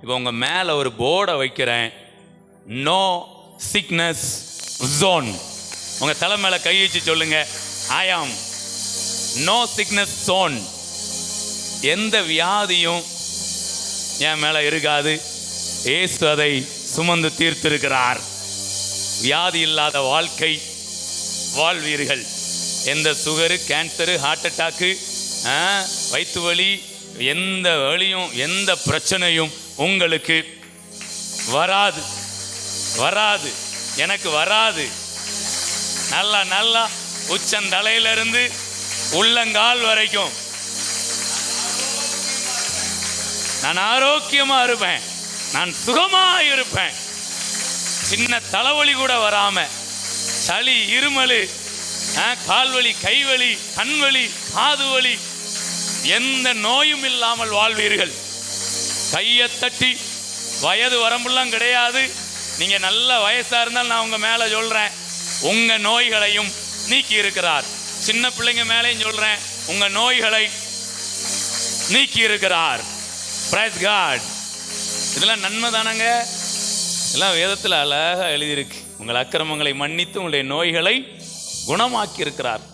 இப்போ உங்கள் மேலே ஒரு போர்டை வைக்கிறேன், நோ சிக்னஸ் ஜோன். உங்கள் தலை மேலே கை வச்சு சொல்லுங்க, ஐ ஆம் நோ சிக்னஸ் ஜோன். எந்த வியாதியும் என் மேலே இருக்காது, இயேசு அதை சுமந்து தீர்த்திருக்கிறார். வியாதி இல்லாத வாழ்க்கை வாழ்வீர்கள். எந்த சுகரு, கேன்சரு, ஹார்ட் அட்டாக்கு, வயிற்று வலி, எந்த வலியும் எந்த பிரச்சனையும் உங்களுக்கு வராது, வராது, எனக்கு வராது. நல்லா நல்லா உச்சந்தலையிலிருந்து உள்ளங்கால் வரைக்கும் நான் ஆரோக்கியமா இருப்பேன், நான் சுகமா இருப்பேன். சின்ன தலைவலி கூட வராம, சளி, இருமல், கால்வலி, கைவலி, கண்வலி, காது வலி, எந்த நோயும் இல்லாமல் வாழ்வீர்கள். கையை தட்டி, வயது வரம்புலாம் கிடையாது. நீங்க நல்ல வயசா இருந்தால் நான் உங்க மேல சொல்றேன், உங்க நோய்களையும் நீக்கி இருக்கிறார். சின்ன பிள்ளைங்க மேலேயும் சொல்றேன், உங்க நோய்களை நீக்கி இருக்கிறார். Praise God. இதெல்லாம் நன்மை தானங்க. இதெல்லாம் வேதத்தில் அழகாக எழுதியிருக்கு. உங்கள் அக்கிரமங்களை மன்னித்து உங்களுடைய நோய்களை குணமாக்கி இருக்கிறார்.